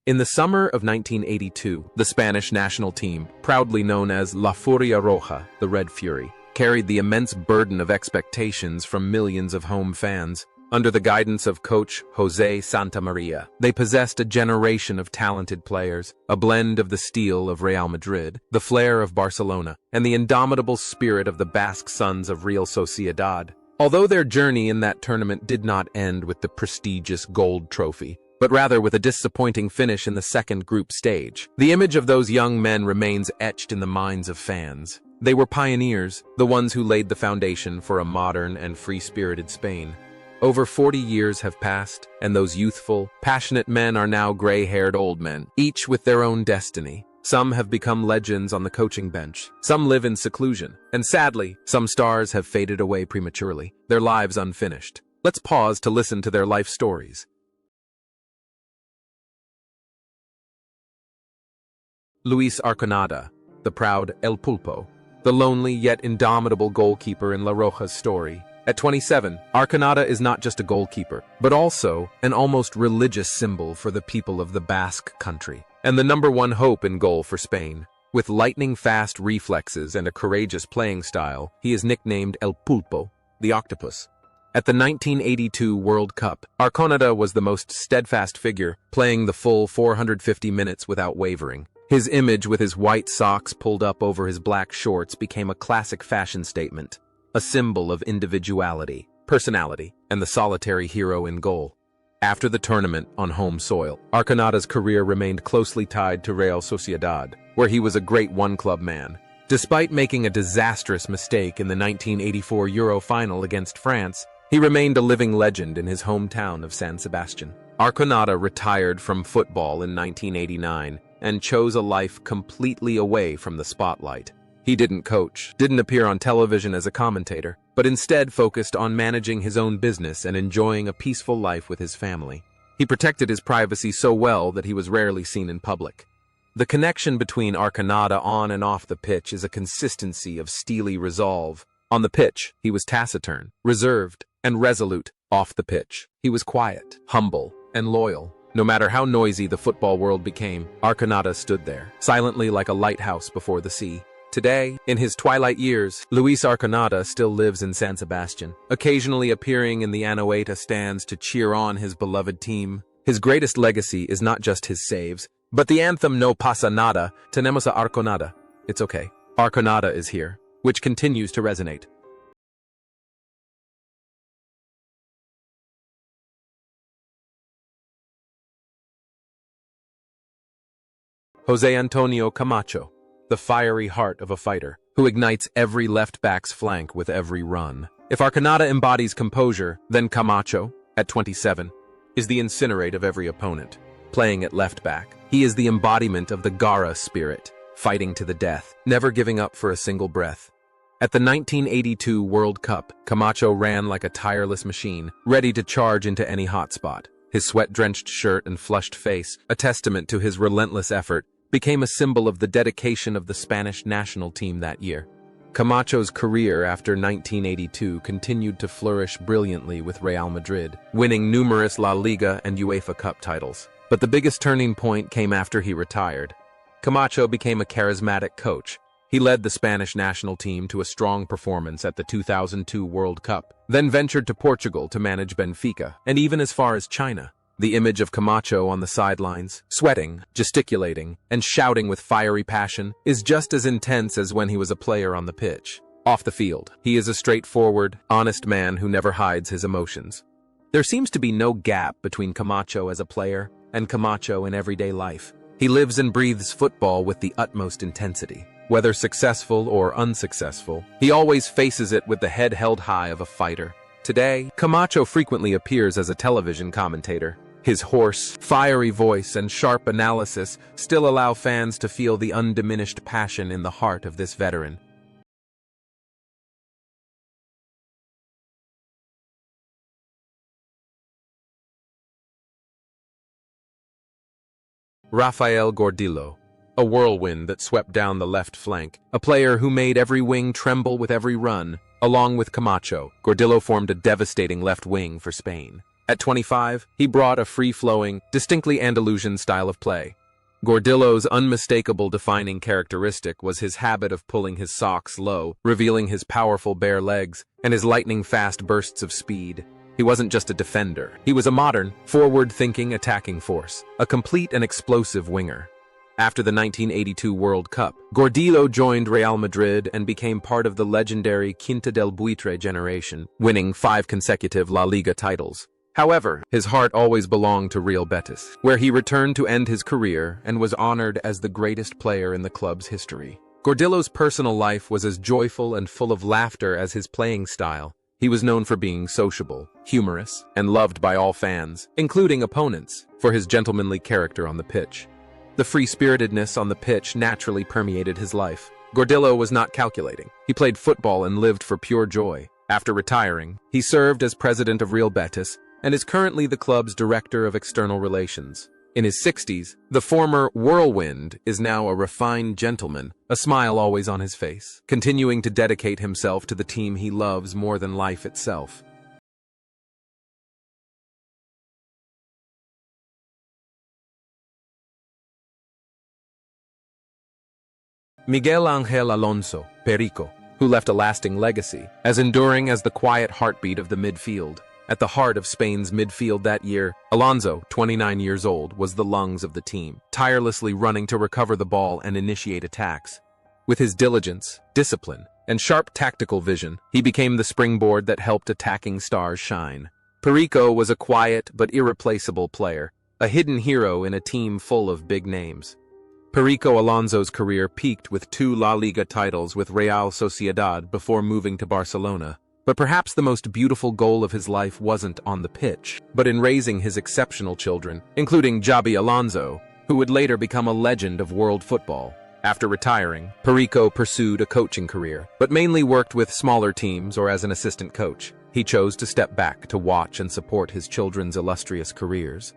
In the summer of 1982, the Spanish national team, proudly known as La Furia Roja, the Red Fury, carried the immense burden of expectations from millions of home fans. Under the guidance of coach José Santamaría, they possessed a generation of talented players, a blend of the steel of Real Madrid, the flair of Barcelona, and the indomitable spirit of the Basque sons of Real Sociedad. Although their journey in that tournament did not end with the prestigious gold trophy, but rather with a disappointing finish in the second group stage, the image of those young men remains etched in the minds of fans. They were pioneers, the ones who laid the foundation for a modern and free-spirited Spain. Over 40 years have passed, and those youthful, passionate men are now gray-haired old men, each with their own destiny. Some have become legends on the coaching bench, some live in seclusion, and sadly, some stars have faded away prematurely, their lives unfinished. Let's pause to listen to their life stories. Luis Arconada, the proud El Pulpo, the lonely yet indomitable goalkeeper in La Roja's story. At 27, Arconada is not just a goalkeeper, but also an almost religious symbol for the people of the Basque country, and the #1 hope in goal for Spain. With lightning-fast reflexes and a courageous playing style, he is nicknamed El Pulpo, the octopus. At the 1982 World Cup, Arconada was the most steadfast figure, playing the full 450 minutes without wavering. His image with his white socks pulled up over his black shorts became a classic fashion statement, a symbol of individuality, personality, and the solitary hero in goal. After the tournament on home soil, Arconada's career remained closely tied to Real Sociedad, where he was a great one-club man. Despite making a disastrous mistake in the 1984 Euro final against France, he remained a living legend in his hometown of San Sebastian. Arconada retired from football in 1989 and chose a life completely away from the spotlight. He didn't coach, didn't appear on television as a commentator, but instead focused on managing his own business and enjoying a peaceful life with his family. He protected his privacy so well that he was rarely seen in public. The connection between Arconada on and off the pitch is a consistency of steely resolve. On the pitch, he was taciturn, reserved, and resolute. Off the pitch, he was quiet, humble, and loyal. No matter how noisy the football world became, Arconada stood there, silently like a lighthouse before the sea. Today, in his twilight years, Luis Arconada still lives in San Sebastian, occasionally appearing in the Anoeta stands to cheer on his beloved team. His greatest legacy is not just his saves, but the anthem No Pasa Nada, Tenemos a Arconada. It's okay. Arconada is here, which continues to resonate. José Antonio Camacho, the fiery heart of a fighter, who ignites every left-back's flank with every run. If Arconada embodies composure, then Camacho, at 27, is the incinerate of every opponent. Playing at left-back, he is the embodiment of the Gara spirit, fighting to the death, never giving up for a single breath. At the 1982 World Cup, Camacho ran like a tireless machine, ready to charge into any hotspot. His sweat-drenched shirt and flushed face, a testament to his relentless effort, became a symbol of the dedication of the Spanish national team that year. Camacho's career after 1982 continued to flourish brilliantly with Real Madrid, winning numerous La Liga and UEFA Cup titles. But the biggest turning point came after he retired. Camacho became a charismatic coach. He led the Spanish national team to a strong performance at the 2002 World Cup, then ventured to Portugal to manage Benfica, and even as far as China. The image of Camacho on the sidelines, sweating, gesticulating, and shouting with fiery passion, is just as intense as when he was a player on the pitch. Off the field, he is a straightforward, honest man who never hides his emotions. There seems to be no gap between Camacho as a player and Camacho in everyday life. He lives and breathes football with the utmost intensity. Whether successful or unsuccessful, he always faces it with the head held high of a fighter. Today, Camacho frequently appears as a television commentator. His hoarse, fiery voice and sharp analysis still allow fans to feel the undiminished passion in the heart of this veteran. Rafael Gordillo, a whirlwind that swept down the left flank, a player who made every wing tremble with every run. Along with Camacho, Gordillo formed a devastating left wing for Spain. At 25, he brought a free-flowing, distinctly Andalusian style of play. Gordillo's unmistakable defining characteristic was his habit of pulling his socks low, revealing his powerful bare legs and his lightning-fast bursts of speed. He wasn't just a defender. He was a modern, forward-thinking attacking force, a complete and explosive winger. After the 1982 World Cup, Gordillo joined Real Madrid and became part of the legendary Quinta del Buitre generation, winning 5 consecutive La Liga titles. However, his heart always belonged to Real Betis, where he returned to end his career and was honored as the greatest player in the club's history. Gordillo's personal life was as joyful and full of laughter as his playing style. He was known for being sociable, humorous, and loved by all fans, including opponents, for his gentlemanly character on the pitch. The free-spiritedness on the pitch naturally permeated his life. Gordillo was not calculating. He played football and lived for pure joy. After retiring, he served as president of Real Betis and is currently the club's director of external relations. In his 60s, the former whirlwind is now a refined gentleman, a smile always on his face, continuing to dedicate himself to the team he loves more than life itself. Miguel Ángel Alonso, Perico, who left a lasting legacy, as enduring as the quiet heartbeat of the midfield. At the heart of Spain's midfield that year, Alonso, 29 years old, was the lungs of the team, tirelessly running to recover the ball and initiate attacks. With his diligence, discipline, and sharp tactical vision, he became the springboard that helped attacking stars shine. Perico was a quiet but irreplaceable player, a hidden hero in a team full of big names. Perico Alonso's career peaked with 2 La Liga titles with Real Sociedad before moving to Barcelona. But perhaps the most beautiful goal of his life wasn't on the pitch, but in raising his exceptional children, including Xabi Alonso, who would later become a legend of world football. After retiring, Perico pursued a coaching career, but mainly worked with smaller teams or as an assistant coach. He chose to step back to watch and support his children's illustrious careers.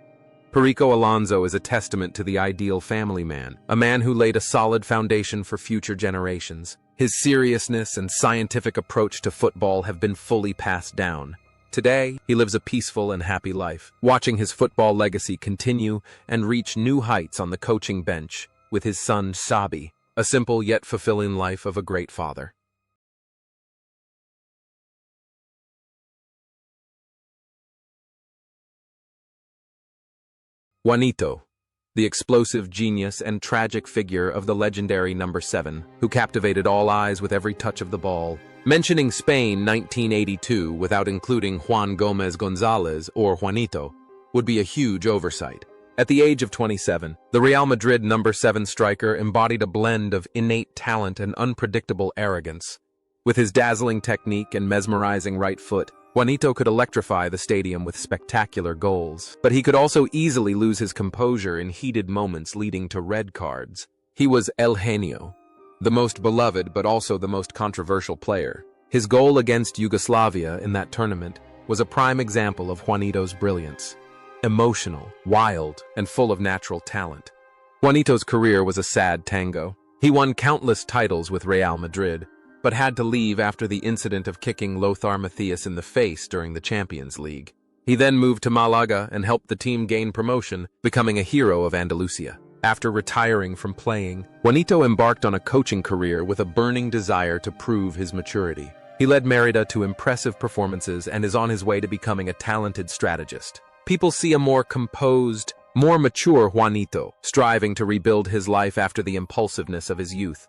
Perico Alonso is a testament to the ideal family man, a man who laid a solid foundation for future generations. His seriousness and scientific approach to football have been fully passed down. Today, he lives a peaceful and happy life, watching his football legacy continue and reach new heights on the coaching bench with his son Xabi, a simple yet fulfilling life of a great father. Juanito, the explosive genius and tragic figure of the legendary number 7, who captivated all eyes with every touch of the ball. Mentioning Spain 1982 without including Juan Gómez González or Juanito would be a huge oversight. At the age of 27, the Real Madrid number 7 striker embodied a blend of innate talent and unpredictable arrogance. With his dazzling technique and mesmerizing right foot, Juanito could electrify the stadium with spectacular goals, but he could also easily lose his composure in heated moments leading to red cards. He was El Genio, the most beloved but also the most controversial player. His goal against Yugoslavia in that tournament was a prime example of Juanito's brilliance. Emotional, wild, and full of natural talent. Juanito's career was a sad tango. He won countless titles with Real Madrid, but had to leave after the incident of kicking Lothar Matthäus in the face during the Champions League. He then moved to Malaga and helped the team gain promotion, becoming a hero of Andalusia. After retiring from playing, Juanito embarked on a coaching career with a burning desire to prove his maturity. He led Mérida to impressive performances and is on his way to becoming a talented strategist. People see a more composed, more mature Juanito, striving to rebuild his life after the impulsiveness of his youth.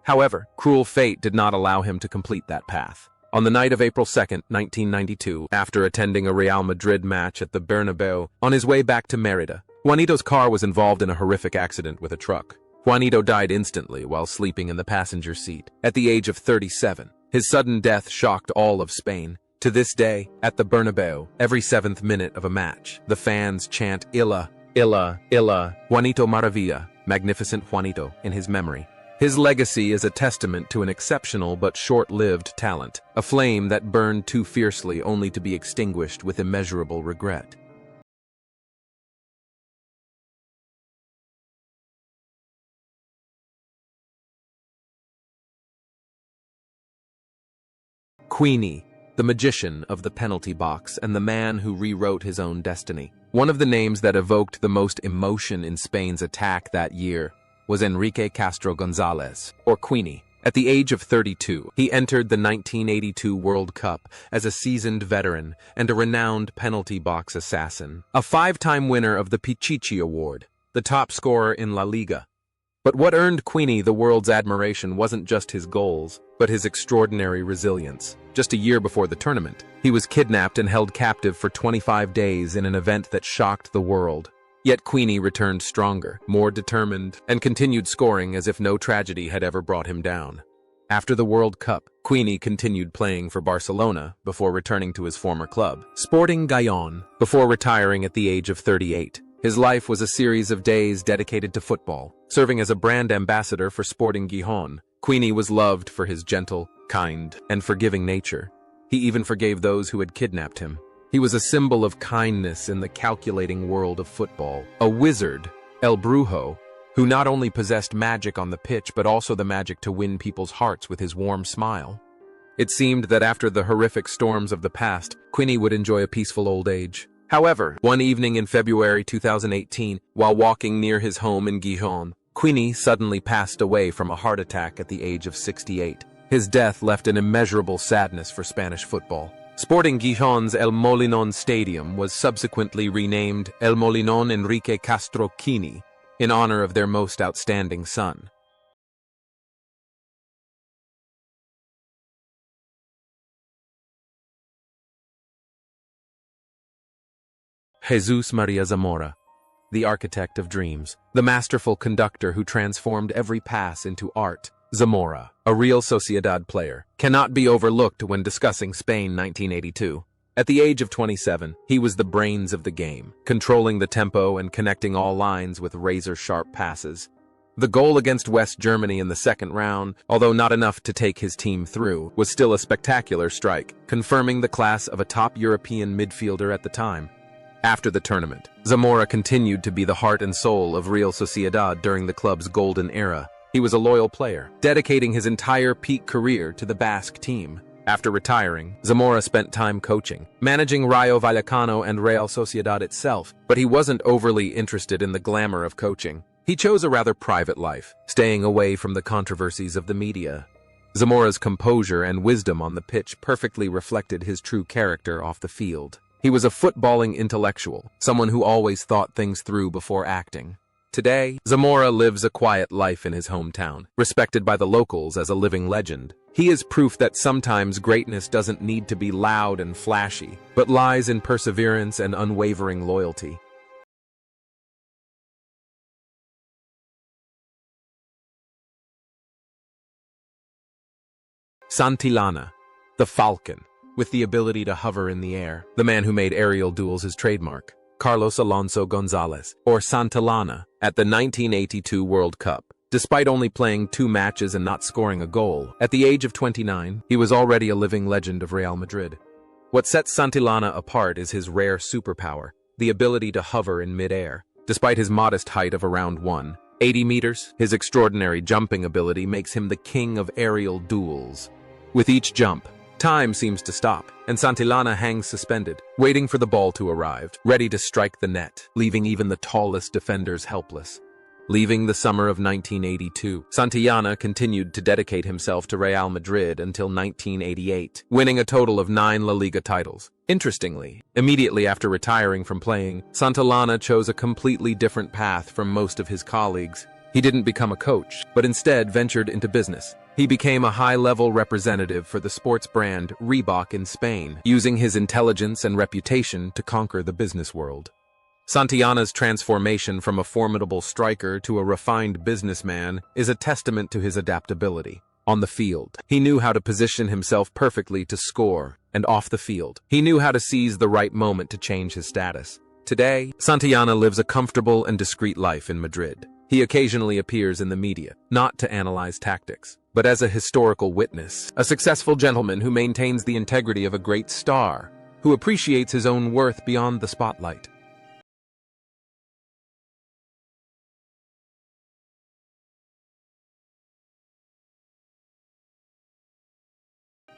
However, cruel fate did not allow him to complete that path. On the night of April 2, 1992, after attending a Real Madrid match at the Bernabeu, on his way back to Mérida, Juanito's car was involved in a horrific accident with a truck. Juanito died instantly while sleeping in the passenger seat. At the age of 37, his sudden death shocked all of Spain. To this day, at the Bernabeu, every 7th minute of a match, the fans chant Illa, Illa, Illa, Juanito Maravilla, Magnificent Juanito, in his memory. His legacy is a testament to an exceptional but short-lived talent, a flame that burned too fiercely only to be extinguished with immeasurable regret. Queenie, the magician of the penalty box and the man who rewrote his own destiny. One of the names that evoked the most emotion in Spain's attack that year was Enrique Castro González, or Queenie. At the age of 32, he entered the 1982 World Cup as a seasoned veteran and a renowned penalty box assassin, a five-time winner of the Pichichi Award, the top scorer in La Liga. But what earned Queenie the world's admiration wasn't just his goals, but his extraordinary resilience. Just a year before the tournament, he was kidnapped and held captive for 25 days in an event that shocked the world. Yet Queenie returned stronger, more determined, and continued scoring as if no tragedy had ever brought him down. After the World Cup, Queenie continued playing for Barcelona before returning to his former club, Sporting Gijón, before retiring at the age of 38. His life was a series of days dedicated to football. Serving as a brand ambassador for Sporting Gijón, Queenie was loved for his gentle, kind, and forgiving nature. He even forgave those who had kidnapped him. He was a symbol of kindness in the calculating world of football, a wizard, El Brujo, who not only possessed magic on the pitch but also the magic to win people's hearts with his warm smile. It seemed that after the horrific storms of the past, Queenie would enjoy a peaceful old age. However, one evening in February 2018, while walking near his home in Gijón, Queenie suddenly passed away from a heart attack at the age of 68. His death left an immeasurable sadness for Spanish football. Sporting Gijón's El Molinón Stadium was subsequently renamed El Molinón Enrique Castro Queenie in honor of their most outstanding son. Jesús María Zamora, the architect of dreams, the masterful conductor who transformed every pass into art. Zamora, a Real Sociedad player, cannot be overlooked when discussing Spain 1982. At the age of 27, he was the brains of the game, controlling the tempo and connecting all lines with razor-sharp passes. The goal against West Germany in the second round, although not enough to take his team through, was still a spectacular strike, confirming the class of a top European midfielder at the time. After the tournament, Zamora continued to be the heart and soul of Real Sociedad during the club's golden era. He was a loyal player, dedicating his entire peak career to the Basque team. After retiring, Zamora spent time coaching, managing Rayo Vallecano and Real Sociedad itself, but he wasn't overly interested in the glamour of coaching. He chose a rather private life, staying away from the controversies of the media. Zamora's composure and wisdom on the pitch perfectly reflected his true character off the field. He was a footballing intellectual, someone who always thought things through before acting. Today, Zamora lives a quiet life in his hometown, respected by the locals as a living legend. He is proof that sometimes greatness doesn't need to be loud and flashy, but lies in perseverance and unwavering loyalty. Santillana, the Falcon, with the ability to hover in the air, the man who made aerial duels his trademark. Carlos Alonso González, or Santillana, at the 1982 World Cup. Despite only playing 2 matches and not scoring a goal, at the age of 29, he was already a living legend of Real Madrid. What sets Santillana apart is his rare superpower, the ability to hover in mid-air. Despite his modest height of around 180 meters, his extraordinary jumping ability makes him the king of aerial duels. With each jump, time seems to stop, and Santillana hangs suspended, waiting for the ball to arrive, ready to strike the net, leaving even the tallest defenders helpless. Leaving the summer of 1982, Santillana continued to dedicate himself to Real Madrid until 1988, winning a total of 9 La Liga titles. Interestingly, immediately after retiring from playing, Santillana chose a completely different path from most of his colleagues. He didn't become a coach, but instead ventured into business. He became a high-level representative for the sports brand Reebok in Spain, using his intelligence and reputation to conquer the business world. Santillana's transformation from a formidable striker to a refined businessman is a testament to his adaptability. On the field, he knew how to position himself perfectly to score, and off the field, he knew how to seize the right moment to change his status. Today, Santillana lives a comfortable and discreet life in Madrid. He occasionally appears in the media, not to analyze tactics, but as a historical witness, a successful gentleman who maintains the integrity of a great star, who appreciates his own worth beyond the spotlight.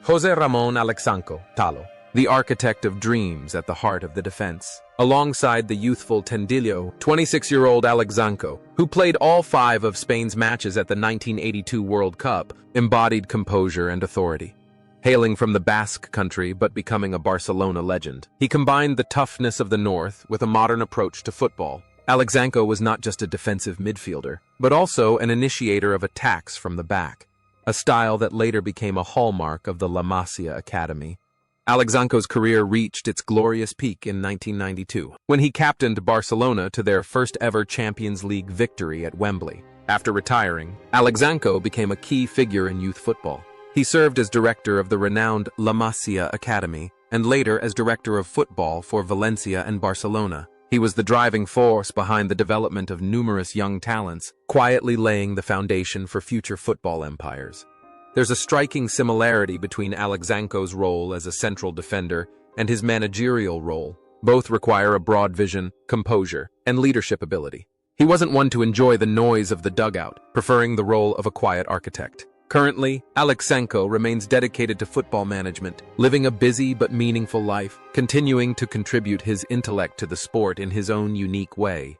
José Ramón Alexanco, Talo, the architect of dreams at the heart of the defense, alongside the youthful Tendillo, 26-year-old Alexanco, who played all 5 of Spain's matches at the 1982 World Cup, embodied composure and authority. Hailing from the Basque country but becoming a Barcelona legend, he combined the toughness of the north with a modern approach to football. Alexanco was not just a defensive midfielder, but also an initiator of attacks from the back, a style that later became a hallmark of the La Masia Academy. Alexanco's career reached its glorious peak in 1992, when he captained Barcelona to their first-ever Champions League victory at Wembley. After retiring, Alexanco became a key figure in youth football. He served as director of the renowned La Masia Academy, and later as director of football for Valencia and Barcelona. He was the driving force behind the development of numerous young talents, quietly laying the foundation for future football empires. There's a striking similarity between Alexanco's role as a central defender and his managerial role. Both require a broad vision, composure, and leadership ability. He wasn't one to enjoy the noise of the dugout, preferring the role of a quiet architect. Currently, Alexanco remains dedicated to football management, living a busy but meaningful life, continuing to contribute his intellect to the sport in his own unique way.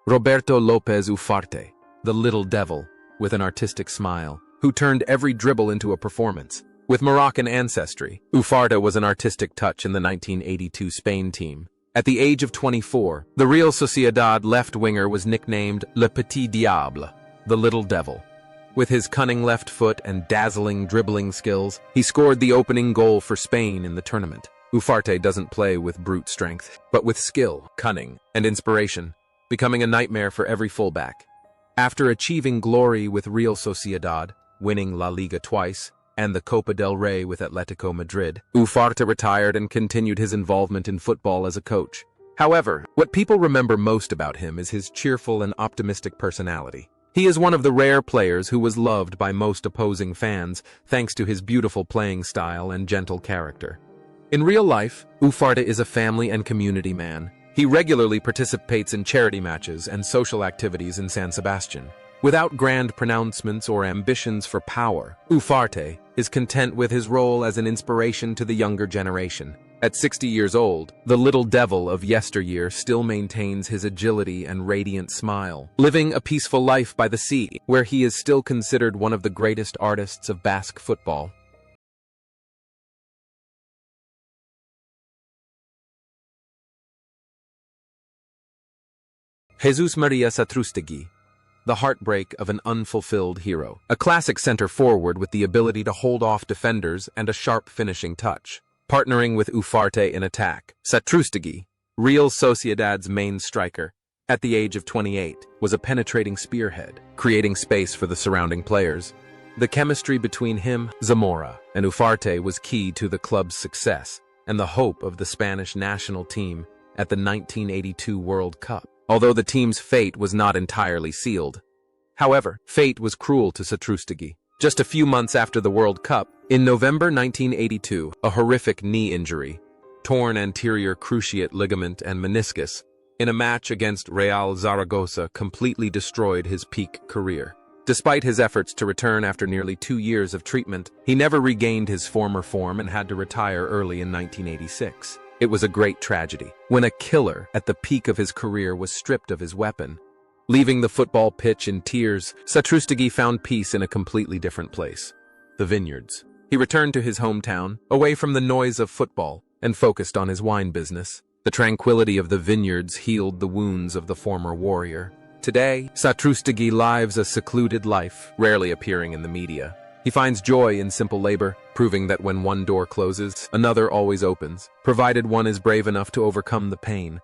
Roberto Lopez Ufarte, the little devil, with an artistic smile, who turned every dribble into a performance. With Moroccan ancestry, Ufarte was an artistic touch in the 1982 Spain team. At the age of 24, the Real Sociedad left winger was nicknamed Le Petit Diable, the Little Devil. With his cunning left foot and dazzling dribbling skills, he scored the opening goal for Spain in the tournament. Ufarte doesn't play with brute strength, but with skill, cunning, and inspiration, becoming a nightmare for every fullback. After achieving glory with Real Sociedad, winning La Liga twice, and the Copa del Rey with Atletico Madrid, Ufarte retired and continued his involvement in football as a coach. However, what people remember most about him is his cheerful and optimistic personality. He is one of the rare players who was loved by most opposing fans thanks to his beautiful playing style and gentle character. In real life, Ufarte is a family and community man. He regularly participates in charity matches and social activities in San Sebastian. Without grand pronouncements or ambitions for power, Ufarte is content with his role as an inspiration to the younger generation. At 60 years old, the little devil of yesteryear still maintains his agility and radiant smile, living a peaceful life by the sea, where he is still considered one of the greatest artists of Basque football. Jesús María Satrústegui, the heartbreak of an unfulfilled hero. A classic center forward with the ability to hold off defenders and a sharp finishing touch. Partnering with Ufarte in attack, Satrústegui, Real Sociedad's main striker, at the age of 28, was a penetrating spearhead, creating space for the surrounding players. The chemistry between him, Zamora, and Ufarte was key to the club's success and the hope of the Spanish national team at the 1982 World Cup. Although the team's fate was not entirely sealed. However, fate was cruel to Satrústegui. Just a few months after the World Cup, in November 1982, a horrific knee injury, torn anterior cruciate ligament and meniscus, in a match against Real Zaragoza completely destroyed his peak career. Despite his efforts to return after nearly 2 years of treatment, he never regained his former form and had to retire early in 1986. It was a great tragedy, when a killer at the peak of his career was stripped of his weapon. Leaving the football pitch in tears, Satrústegui found peace in a completely different place, the vineyards. He returned to his hometown, away from the noise of football, and focused on his wine business. The tranquility of the vineyards healed the wounds of the former warrior. Today, Satrústegui lives a secluded life, rarely appearing in the media. He finds joy in simple labor, proving that when one door closes, another always opens, provided one is brave enough to overcome the pain.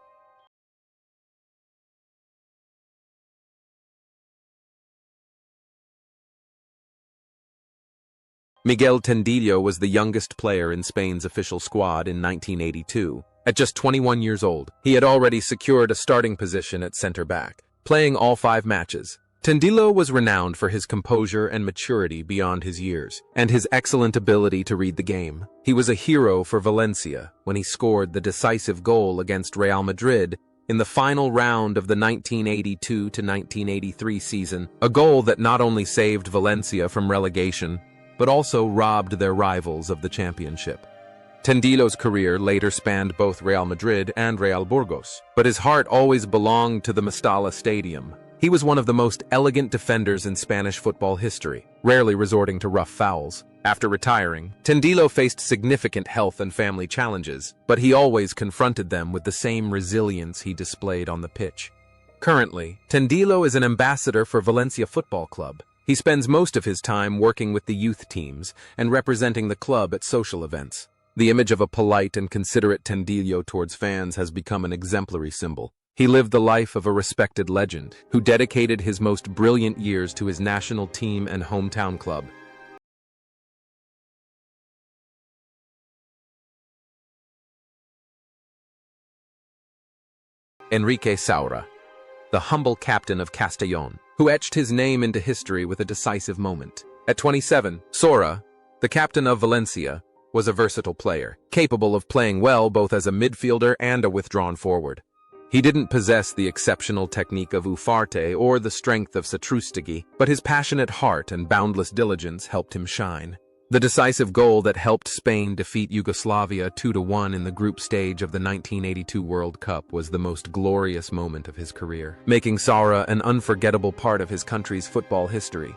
Miguel Tendillo was the youngest player in Spain's official squad in 1982. At just 21 years old, he had already secured a starting position at center-back, playing all 5 matches. Tendillo was renowned for his composure and maturity beyond his years, and his excellent ability to read the game. He was a hero for Valencia when he scored the decisive goal against Real Madrid in the final round of the 1982-1983 season, a goal that not only saved Valencia from relegation, but also robbed their rivals of the championship. Tendilo's career later spanned both Real Madrid and Real Burgos, but his heart always belonged to the Mestalla Stadium. He was one of the most elegant defenders in Spanish football history, rarely resorting to rough fouls. After retiring, Tendilo faced significant health and family challenges, but he always confronted them with the same resilience he displayed on the pitch. Currently, Tendilo is an ambassador for Valencia Football Club. He spends most of his time working with the youth teams and representing the club at social events. The image of a polite and considerate Tendillo towards fans has become an exemplary symbol. He lived the life of a respected legend, who dedicated his most brilliant years to his national team and hometown club. Enrique Saura, the humble captain of Castellón, who etched his name into history with a decisive moment. At 27, Saura, the captain of Valencia, was a versatile player, capable of playing well both as a midfielder and a withdrawn forward. He didn't possess the exceptional technique of Ufarte or the strength of Satrústegui, but his passionate heart and boundless diligence helped him shine. The decisive goal that helped Spain defeat Yugoslavia 2-1 in the group stage of the 1982 World Cup was the most glorious moment of his career, making Saura an unforgettable part of his country's football history.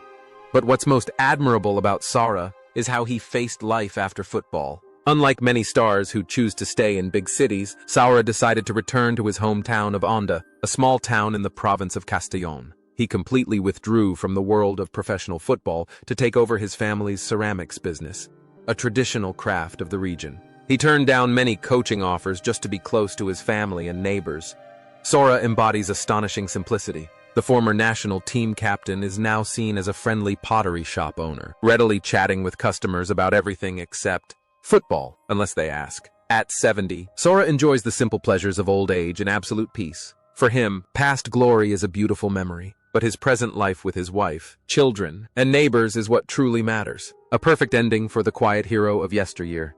But what's most admirable about Saura is how he faced life after football. Unlike many stars who choose to stay in big cities, Saura decided to return to his hometown of Onda, a small town in the province of Castellón. He completely withdrew from the world of professional football to take over his family's ceramics business, a traditional craft of the region. He turned down many coaching offers just to be close to his family and neighbors. Saura embodies astonishing simplicity. The former national team captain is now seen as a friendly pottery shop owner, readily chatting with customers about everything except football, unless they ask. At 70, Saura enjoys the simple pleasures of old age and absolute peace. For him, past glory is a beautiful memory, but his present life with his wife, children, and neighbors is what truly matters. A perfect ending for the quiet hero of yesteryear.